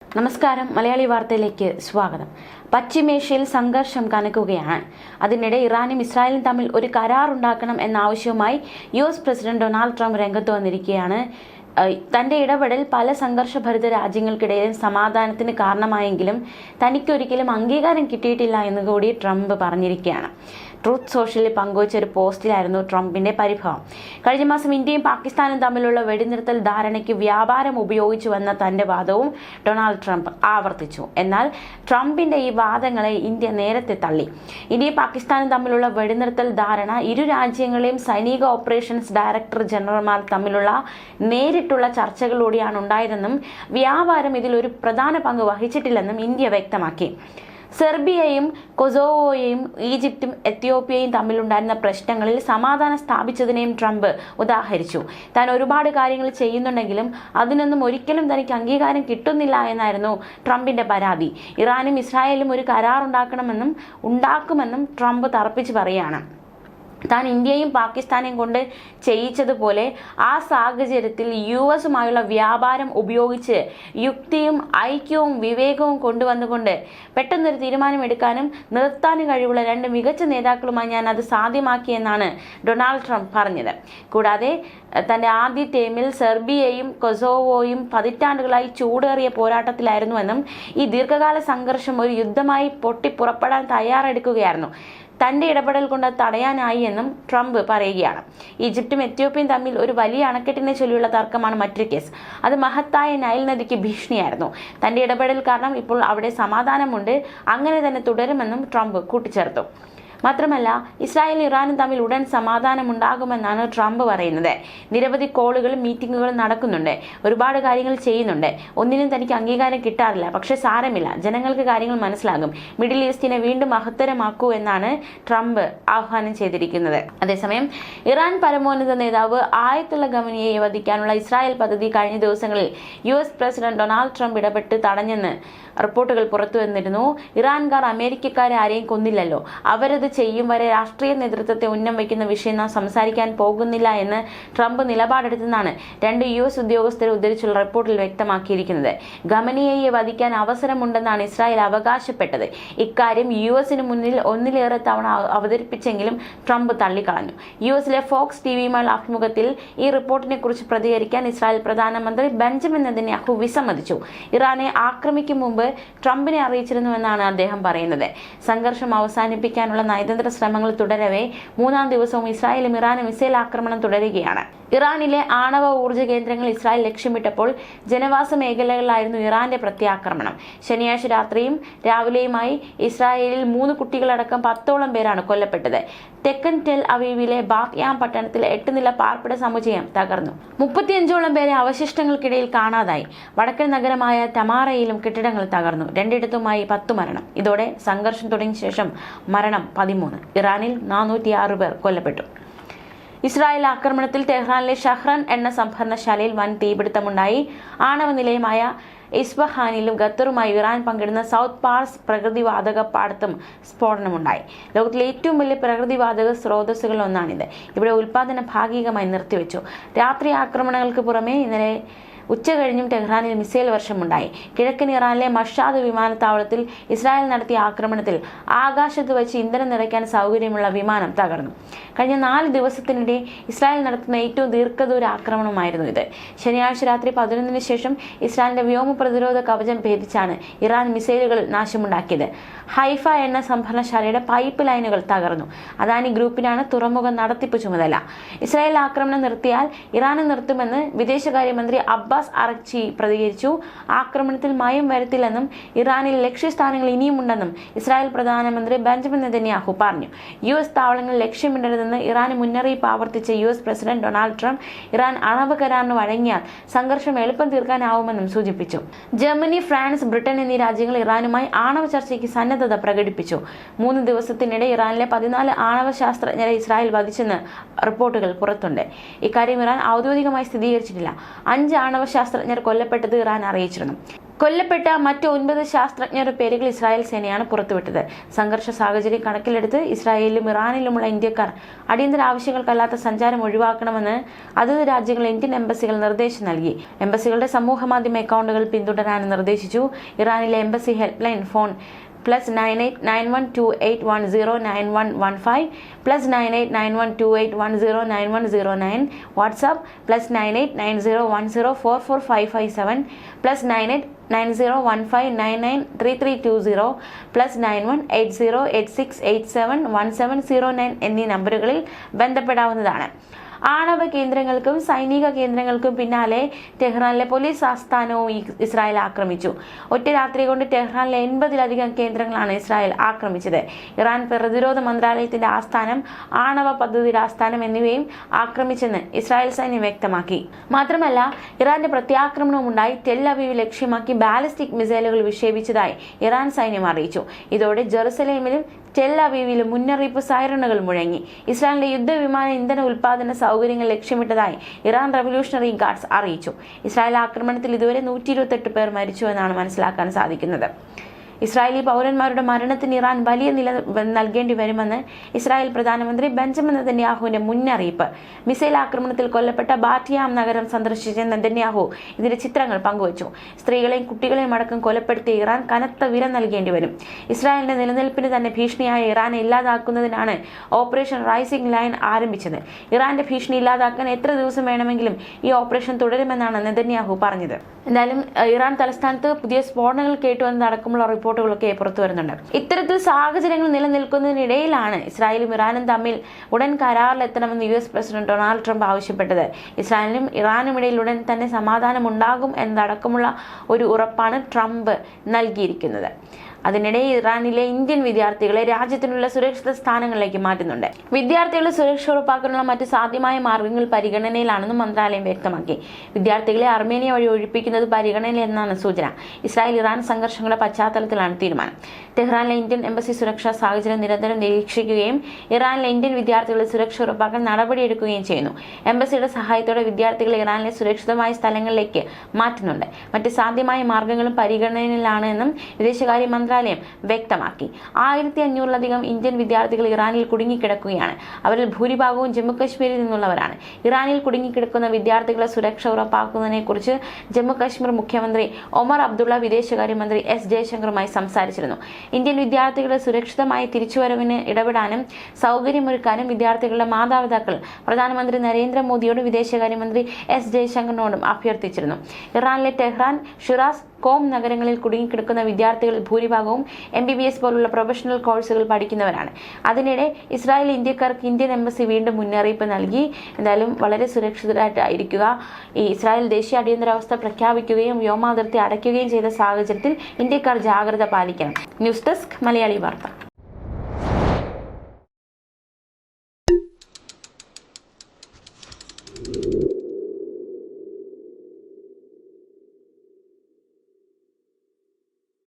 നമസ്കാരം. മലയാളി വാർത്തയിലേക്ക് സ്വാഗതം. പശ്ചിമേഷ്യയിൽ സംഘർഷം കനക്കുകയാണ്. അതിനിടെ ഇറാനും ഇസ്രായേലും തമ്മിൽ ഒരു കരാർ ഉണ്ടാക്കണം എന്ന ആവശ്യവുമായി US പ്രസിഡന്റ് ഡൊണാൾഡ് ട്രംപ് രംഗത്ത് വന്നിരിക്കുകയാണ്. തന്റെ ഇടപെടൽ പല സംഘർഷഭരിത രാജ്യങ്ങൾക്കിടയിലും സമാധാനത്തിന് കാരണമായെങ്കിലും തനിക്കൊരിക്കലും അംഗീകാരം കിട്ടിയിട്ടില്ല എന്ന് കൂടി ട്രംപ് പറഞ്ഞിരിക്കുകയാണ്. ട്രൂത്ത് സോഷ്യലിൽ പങ്കുവച്ച ഒരു പോസ്റ്റിലായിരുന്നു ട്രംപിന്റെ പരിഭവം. കഴിഞ്ഞ മാസം ഇന്ത്യയും പാകിസ്ഥാനും തമ്മിലുള്ള വെടിനിർത്തൽ ധാരണയ്ക്ക് വ്യാപാരം ഉപയോഗിച്ചുവെന്ന തന്റെ വാദവും ഡൊണാൾഡ് ട്രംപ് ആവർത്തിച്ചു. എന്നാൽ ട്രംപിന്റെ ഈ വാദങ്ങളെ ഇന്ത്യ നേരത്തെ തള്ളി. ഇന്ത്യയും പാകിസ്ഥാനും തമ്മിലുള്ള വെടിനിർത്തൽ ധാരണ ഇരു രാജ്യങ്ങളെയും സൈനിക ഓപ്പറേഷൻസ് ഡയറക്ടർ ജനറൽമാർ തമ്മിലുള്ള നേരിട്ടുള്ള ചർച്ചകളിലൂടെയാണ് ഉണ്ടായതെന്നും വ്യാപാരം ഇതിൽ ഒരു പ്രധാന പങ്ക് വഹിച്ചിട്ടില്ലെന്നും ഇന്ത്യ വ്യക്തമാക്കി. സെർബിയയും കൊസോവോയും ഈജിപ്തും എത്യോപ്യയും തമ്മിലുണ്ടായിരുന്ന പ്രശ്നങ്ങളിൽ സമാധാനം സ്ഥാപിച്ചതിനെയും ട്രംപ് ഉദാഹരിച്ചു. താൻ ഒരുപാട് കാര്യങ്ങൾ ചെയ്യുന്നുണ്ടെങ്കിലും അതിനൊന്നും ഒരിക്കലും തനിക്ക് അംഗീകാരം കിട്ടുന്നില്ല എന്നായിരുന്നു ട്രംപിന്റെ പരാതി. ഇറാനും ഇസ്രായേലും ഒരു കരാർ ഉണ്ടാക്കുമെന്നും ട്രംപ് തറപ്പിച്ച് പറയുകയാണ്. താൻ ഇന്ത്യയും പാകിസ്ഥാനെയും കൊണ്ട് ചെയ്യിച്ചതുപോലെ ആ സാഹചര്യത്തിൽ US-ഉമായുള്ള വ്യാപാരം ഉപയോഗിച്ച് യുക്തിയും ഐക്യവും വിവേകവും കൊണ്ടുവന്നുകൊണ്ട് പെട്ടെന്നൊരു തീരുമാനമെടുക്കാനും നിർത്താനും കഴിവുള്ള രണ്ട് മികച്ച നേതാക്കളുമായി ഞാൻ അത് സാധ്യമാക്കിയെന്നാണ് ഡൊണാൾഡ് ട്രംപ് പറഞ്ഞത്. കൂടാതെ തന്റെ ആദ്യ ടേമിൽ സെർബിയയും കൊസോവോയും പതിറ്റാണ്ടുകളായി ചൂടേറിയ പോരാട്ടത്തിലായിരുന്നുവെന്നും ഈ ദീർഘകാല സംഘർഷം ഒരു യുദ്ധമായി പൊട്ടിപ്പുറപ്പെടാൻ തയ്യാറെടുക്കുകയായിരുന്നു. തന്റെ ഇടപെടൽ കൊണ്ട് തടയാനായി എന്നും ട്രംപ് പറയുകയാണ്. ഈജിപ്തും എത്യോപ്യയും തമ്മിൽ ഒരു വലിയ അണക്കെട്ടിനെ ചൊല്ലിയുള്ള തർക്കമാണ് മറ്റൊരു കേസ്. അത് മഹത്തായ നൈൽ നദിക്ക് ഭീഷണിയായിരുന്നു. തന്റെ ഇടപെടൽ കാരണം ഇപ്പോൾ അവിടെ സമാധാനമുണ്ട്, അങ്ങനെ തന്നെ തുടരുമെന്നും ട്രംപ് കൂട്ടിച്ചേർത്തു. മാത്രമല്ല, ഇസ്രായേലും ഇറാനും തമ്മിൽ ഉടൻ സമാധാനമുണ്ടാകുമെന്നാണ് ട്രംപ് പറയുന്നത്. നിരവധി കോളുകളും മീറ്റിങ്ങുകളും നടക്കുന്നുണ്ട്, ഒരുപാട് കാര്യങ്ങൾ ചെയ്യുന്നുണ്ട്. ഒന്നിനും തനിക്ക് അംഗീകാരം കിട്ടാറില്ല, പക്ഷെ സാരമില്ല, ജനങ്ങൾക്ക് കാര്യങ്ങൾ മനസ്സിലാകും. മിഡിൽ ഈസ്റ്റിനെ വീണ്ടും മഹത്തരമാക്കൂ എന്നാണ് ട്രംപ് ആഹ്വാനം ചെയ്തിരിക്കുന്നത്. അതേസമയം ഇറാൻ പരമോന്നത നേതാവ് ആയത്തുള്ള ഖമനിയെ വധിക്കാനുള്ള ഇസ്രായേൽ പദ്ധതി കഴിഞ്ഞ ദിവസങ്ങളിൽ US പ്രസിഡന്റ് ഡൊണാൾഡ് ട്രംപ് ഇടപെട്ട് തടഞ്ഞെന്ന് റിപ്പോർട്ടുകൾ പുറത്തു വന്നിരുന്നു. ഇറാൻകാർ അമേരിക്കക്കാരെ ആരെയും കൊന്നില്ലല്ലോ, അവരത് ചെയ്യും വരെ രാഷ്ട്രീയ നേതൃത്വത്തെ ഉന്നം വയ്ക്കുന്ന വിഷയം നാം സംസാരിക്കാൻ പോകുന്നില്ല എന്ന് ട്രംപ് നിലപാടെടുത്തെന്നാണ് രണ്ട് US ഉദ്യോഗസ്ഥരെ ഉദ്ധരിച്ചുള്ള റിപ്പോർട്ടിൽ വ്യക്തമാക്കിയിരിക്കുന്നത്. ഖമനിയെ വധിക്കാൻ അവസരമുണ്ടെന്നാണ് ഇസ്രായേൽ അവകാശപ്പെട്ടത്. ഇക്കാര്യം US-ന് മുന്നിൽ ഒന്നിലേറെ തവണ അവതരിപ്പിച്ചെങ്കിലും ട്രംപ് തള്ളിക്കളഞ്ഞു. US-ലെ ഫോക്സ് TVയുമായുള്ള അഭിമുഖത്തിൽ ഈ റിപ്പോർട്ടിനെ കുറിച്ച് പ്രതികരിക്കാൻ ഇസ്രായേൽ പ്രധാനമന്ത്രി ബെഞ്ചമിൻ നെതന്യാഹു വിസമ്മതിച്ചു. ഇറാനെ ആക്രമിക്കും മുമ്പ് ട്രംപിനെ അറിയിച്ചിരുന്നുവെന്നാണ് അദ്ദേഹം പറയുന്നത്. സംഘർഷം അവസാനിപ്പിക്കാനുള്ള നയതന്ത്ര ശ്രമങ്ങൾ തുടരവേ മൂന്നാം ദിവസവും ഇസ്രായേലും ഇറാനും മിസൈൽ ആക്രമണം തുടരുകയാണ്. ഇറാനിലെ ആണവ ഊർജ്ജ കേന്ദ്രങ്ങൾ ഇസ്രായേൽ ലക്ഷ്യമിട്ടപ്പോൾ ജനവാസ മേഖലകളിലായിരുന്നു ഇറാന്റെ പ്രത്യാക്രമണം. ശനിയാഴ്ച രാത്രിയും രാവിലെയുമായി ഇസ്രായേലിൽ 3 കുട്ടികളടക്കം 10ഓളം പേരാണ് കൊല്ലപ്പെട്ടത്. തെക്കൻ ടെൽ അവീവിലെ ബാത്യാം പട്ടണത്തിൽ 8 നില പാർപ്പിട സമുച്ചയം തകർന്നു. 35ഓളം പേരെ അവശിഷ്ടങ്ങൾക്കിടയിൽ കാണാതായി. വടക്കൻ നഗരമായ തമാറയിലും കെട്ടിടങ്ങൾ തകർന്നു. രണ്ടിടത്തുമായി 10 മരണം. ഇതോടെ സംഘർഷം തുടങ്ങിയ ശേഷം മരണം 13. ഇറാനിൽ 406 പേർ കൊല്ലപ്പെട്ടു. ഇസ്രായേൽ ആക്രമണത്തിൽ ടെഹ്റാനിലെ ഷഹ്റൻ എണ്ണ സംഭരണശാലയിൽ വൻ തീപിടുത്തമുണ്ടായി. ആണവ നിലയമായ ഇസ്ഫഹാനിലും ഖത്തറുമായി ഇറാൻ പങ്കിടുന്ന സൗത്ത് പാർസ് പ്രകൃതിവാതക പാടത്തും സ്ഫോടനമുണ്ടായി. ലോകത്തിലെ ഏറ്റവും വലിയ പ്രകൃതിവാതക സ്രോതസ്സുകളിൽ ഒന്നാണിത്. ഇവിടെ ഉൽപാദനം ഭാഗികമായി നിർത്തിവെച്ചു. രാത്രി ആക്രമണങ്ങൾക്ക് പുറമെ ഇന്നലെ ഉച്ച കഴിഞ്ഞും ടെഹ്റാനിൽ മിസൈൽ വർഷമുണ്ടായി. കിഴക്കൻ ഇറാനിലെ മഷാദ് വിമാനത്താവളത്തിൽ ഇസ്രായേൽ നടത്തിയ ആക്രമണത്തിൽ ആകാശത്ത് വെച്ച് ഇന്ധനം നിറയ്ക്കാൻ സൗകര്യമുള്ള വിമാനം തകർന്നു. കഴിഞ്ഞ 4 ദിവസത്തിനിടെ ഇസ്രായേൽ നടത്തുന്ന ഏറ്റവും ദീർഘദൂര ആക്രമണമായിരുന്നു ഇത്. ശനിയാഴ്ച രാത്രി 11-ന് ശേഷം ഇസ്രായേലിന്റെ വ്യോമ പ്രതിരോധ കവചം ഭേദിച്ചാണ് ഇറാൻ മിസൈലുകൾ നാശമുണ്ടാക്കിയത്. ഹൈഫ എണ്ണ സംഭരണശാലയുടെ പൈപ്പ് ലൈനുകൾ തകർന്നു. അദാനി ഗ്രൂപ്പിനാണ് തുറമുഖ നടത്തിപ്പ് ചുമതല. ഇസ്രായേൽ ആക്രമണം നിർത്തിയാൽ ഇറാനും നിർത്തുമെന്ന് വിദേശകാര്യമന്ത്രി അബ്ബാസ് അറക്ചി പ്രതികരിച്ചു. ആക്രമണത്തിൽ മയം വരുത്തില്ലെന്നും ഇറാനിൽ ലക്ഷ്യസ്ഥാനങ്ങൾ ഇനിയുമുണ്ടെന്നും ഇസ്രായേൽ പ്രധാനമന്ത്രി ബെഞ്ചമിൻ നെതന്യാഹു പറഞ്ഞു. US താവളങ്ങൾ ലക്ഷ്യമിടരുതെന്ന് ഇറാന് മുന്നറിയിപ്പ് ആവർത്തിച്ച US president Donald Trump Iran ആണവ കരാറിന് വഴങ്ങിയാൽ സംഘർഷം എളുപ്പം തീർക്കാനാവുമെന്നും സൂചിപ്പിച്ചു. ജർമ്മനി, ഫ്രാൻസ്, ബ്രിട്ടൻ എന്നീ രാജ്യങ്ങൾ ഇറാനുമായി ആണവ ചർച്ചയ്ക്ക് സന്നദ്ധത പ്രകടിപ്പിച്ചു. 3 ദിവസത്തിനിടെ ഇറാനിലെ 14 ആണവ ശാസ്ത്രജ്ഞരെ ഇസ്രായേൽ വധിച്ചെന്ന് റിപ്പോർട്ടുകൾ പുറത്തുണ്ട്. ഇക്കാര്യം ഇറാൻ ഔദ്യോഗികമായി സ്ഥിരീകരിച്ചിട്ടില്ല. 5 ആണവ ശാസ്ത്രജ്ഞർ കൊല്ലപ്പെട്ടത് ഇറാൻ അറിയിച്ചിരുന്നു. കൊല്ലപ്പെട്ട മറ്റ് 9 ശാസ്ത്രജ്ഞരുടെ പേരുകൾ ഇസ്രായേൽ സേനയാണ് പുറത്തുവിട്ടത്. സംഘർഷ സാഹചര്യം കണക്കിലെടുത്ത് ഇസ്രായേലിലും ഇറാനിലുമുള്ള ഇന്ത്യക്കാർ അടിയന്തര ആവശ്യങ്ങൾക്കല്ലാത്ത സഞ്ചാരം ഒഴിവാക്കണമെന്ന് അതത് രാജ്യങ്ങളിലെ ഇന്ത്യൻ എംബസികൾ നിർദ്ദേശം നൽകി. എംബസികളുടെ സമൂഹമാധ്യമ അക്കൗണ്ടുകൾ പിന്തുടരാൻ നിർദ്ദേശിച്ചു. ഇറാനിലെ embassy help line phone +989128109115 +989128109109 WhatsApp +989010445557 +989015993320 +918086871709 എന്നീ നമ്പറുകളിൽ ബന്ധപ്പെടാവുന്നതാണ്. ആണവ കേന്ദ്രങ്ങൾക്കും സൈനിക കേന്ദ്രങ്ങൾക്കും പിന്നാലെ ടെഹ്റാനിലെ പോലീസ് ആസ്ഥാനവും ഇസ്രായേൽ ആക്രമിച്ചു. ഒറ്റ രാത്രി കൊണ്ട് ടെഹ്റാനിലെ 80-ലധികം കേന്ദ്രങ്ങളാണ് ഇസ്രായേൽ ആക്രമിച്ചത്. ഇറാൻ പ്രതിരോധ മന്ത്രാലയത്തിന്റെ ആസ്ഥാനം, ആണവ പദ്ധതിയുടെ ആസ്ഥാനം എന്നിവയും ആക്രമിച്ചെന്ന് ഇസ്രായേൽ സൈന്യം വ്യക്തമാക്കി. മാത്രമല്ല, ഇറാന്റെ പ്രത്യാക്രമണവുമുണ്ടായി. ടെൽ അവീവ് ലക്ഷ്യമാക്കി ബാലിസ്റ്റിക് മിസൈലുകൾ വിക്ഷേപിച്ചതായി ഇറാൻ സൈന്യം അറിയിച്ചു. ഇതോടെ ജെറുസലേമിലും ടെൽ അവീവിലും മുന്നറിയിപ്പ് സൈറണുകൾ മുഴങ്ങി. ഇസ്രായേലിന്റെ യുദ്ധവിമാന ഇന്ധന ഉൽപാദന സൗകര്യങ്ങൾ ലക്ഷ്യമിട്ടതായി ഇറാൻ റവല്യൂഷണറി ഗാർഡ്സ് അറിയിച്ചു. ഇസ്രായേൽ ആക്രമണത്തിൽ ഇതുവരെ 128 പേർ മരിച്ചു എന്നാണ് മനസ്സിലാക്കാൻ സാധിക്കുന്നത്. ഇസ്രായേലി പൗരന്മാരുടെ മരണത്തിന് ഇറാൻ വലിയ നില നൽകേണ്ടി വരുമെന്ന് ഇസ്രായേൽ പ്രധാനമന്ത്രി ബെഞ്ചമിൻ നെതന്യാഹുവിന്റെ മുന്നറിയിപ്പ്. മിസൈൽ ആക്രമണത്തിൽ കൊല്ലപ്പെട്ട ബാറ്റിയാം നഗരം സന്ദർശിച്ച നെതന്യാഹു ഇതിന്റെ ചിത്രങ്ങൾ പങ്കുവച്ചു. സ്ത്രീകളെയും കുട്ടികളെയും അടക്കം കൊലപ്പെടുത്തിയ ഇറാൻ കനത്ത വില നൽകേണ്ടി വരും. ഇസ്രായേലിന്റെ നിലനിൽപ്പിന് തന്നെ ഭീഷണിയായ ഇറാനെ ഇല്ലാതാക്കുന്നതിനാണ് ഓപ്പറേഷൻ റൈസിംഗ് ലൈൻ ആരംഭിച്ചത്. ഇറാന്റെ ഭീഷണി ഇല്ലാതാക്കാൻ എത്ര ദിവസം വേണമെങ്കിലും ഈ ഓപ്പറേഷൻ തുടരുമെന്നാണ് നെതന്യാഹു പറഞ്ഞത്. എന്തായാലും ഇറാൻ തലസ്ഥാനത്ത് പുതിയ സ്ഫോടനങ്ങൾ കേട്ടുവന്നതടക്കമുള്ള റിപ്പോർട്ടുകളൊക്കെ പുറത്തു വരുന്നുണ്ട്. ഇത്തരത്തിൽ സാഹചര്യങ്ങൾ നിലനിൽക്കുന്നതിനിടയിലാണ് ഇസ്രായേലും ഇറാനും തമ്മിൽ ഉടൻ കരാറിലെത്തണമെന്ന് US പ്രസിഡന്റ് ഡൊണാൾഡ് ട്രംപ് ആവശ്യപ്പെട്ടത്. ഇസ്രായേലിനും ഇറാനും ഇടയിൽ ഉടൻ തന്നെ സമാധാനം ഉണ്ടാകും എന്നതടക്കമുള്ള ഒരു ഉറപ്പാണ് ട്രംപ് നൽകിയിരിക്കുന്നത്. അതിനിടെ ഇറാനിലെ ഇന്ത്യൻ വിദ്യാർത്ഥികളെ രാജ്യത്തിനുള്ള സുരക്ഷിത സ്ഥാനങ്ങളിലേക്ക് മാറ്റുന്നുണ്ട്. വിദ്യാർത്ഥികളുടെ സുരക്ഷ ഉറപ്പാക്കാനുള്ള മറ്റ് സാധ്യമായ മാർഗങ്ങൾ പരിഗണനയിലാണെന്നും മന്ത്രാലയം വ്യക്തമാക്കി. വിദ്യാർത്ഥികളെ അർമേനിയ വഴി ഒഴിപ്പിക്കുന്നത് പരിഗണനയിലെന്നാണ് സൂചന. ഇസ്രായേൽ ഇറാൻ സംഘർഷങ്ങളുടെ പശ്ചാത്തലത്തിലാണ് തീരുമാനം. ടെഹ്റാനിലെ ഇന്ത്യൻ എംബസി സുരക്ഷാ സാഹചര്യം നിരന്തരം നിരീക്ഷിക്കുകയും ഇറാനിലെ ഇന്ത്യൻ വിദ്യാർത്ഥികളുടെ സുരക്ഷ ഉറപ്പാക്കാൻ നടപടിയെടുക്കുകയും ചെയ്യുന്നു. എംബസിയുടെ സഹായത്തോടെ വിദ്യാർത്ഥികളെ ഇറാനിലെ സുരക്ഷിതമായ സ്ഥലങ്ങളിലേക്ക് മാറ്റുന്നുണ്ട്. മറ്റ് സാധ്യമായ മാർഗങ്ങളും പരിഗണനയിലാണ് എന്നും വിദേശകാര്യ മന്ത്രാലയം വ്യക്തമാക്കി. 1500-ലധികം ഇന്ത്യൻ വിദ്യാർത്ഥികൾ ഇറാനിൽ കുടുങ്ങിക്കിടക്കുകയാണ്. അവരിൽ ഭൂരിഭാഗവും ജമ്മുകശ്മീരിൽ നിന്നുള്ളവരാണ്. ഇറാനിൽ കുടുങ്ങിക്കിടക്കുന്ന വിദ്യാർത്ഥികളുടെ സുരക്ഷ ഉറപ്പാക്കുന്നതിനെക്കുറിച്ച് ജമ്മുകശ്മീർ മുഖ്യമന്ത്രി ഒമർ അബ്ദുള്ള വിദേശകാര്യമന്ത്രി S ജയശങ്കറുമായി സംസാരിച്ചിരുന്നു. ഇന്ത്യൻ വിദ്യാർത്ഥികളുടെ സുരക്ഷിതമായ തിരിച്ചുവരവിന് ഇടപെടാനും സൗകര്യമൊരുക്കാനും വിദ്യാർത്ഥികളുടെ മാതാപിതാക്കൾ പ്രധാനമന്ത്രി നരേന്ദ്രമോദിയോടും വിദേശകാര്യമന്ത്രി S ജയശങ്കറിനോടും അഭ്യർത്ഥിച്ചിരുന്നു. ഇറാനിലെ ടെഹ്റാൻ, ഷിറാസ്, കോം നഗരങ്ങളിൽ കുടുങ്ങിക്കിടക്കുന്ന വിദ്യാർത്ഥികളിൽ ഭൂരിഭാഗവും MBBS പോലുള്ള പ്രൊഫഷണൽ കോഴ്സുകൾ പഠിക്കുന്നവരാണ്. അതിനിടെ ഇസ്രായേൽ ഇന്ത്യക്കാർക്ക് ഇന്ത്യൻ എംബസി വീണ്ടും മുന്നറിയിപ്പ് നൽകി. എന്തായാലും വളരെ സുരക്ഷിതരായിട്ടായിരിക്കുക. ഈ ഇസ്രായേൽ ദേശീയ അടിയന്തരാവസ്ഥ പ്രഖ്യാപിക്കുകയും വ്യോമാതിർത്തി അടയ്ക്കുകയും ചെയ്ത സാഹചര്യത്തിൽ ഇന്ത്യക്കാർ ജാഗ്രത പാലിക്കണം. ന്യൂസ് ഡെസ്ക് മലയാളി വാർത്ത.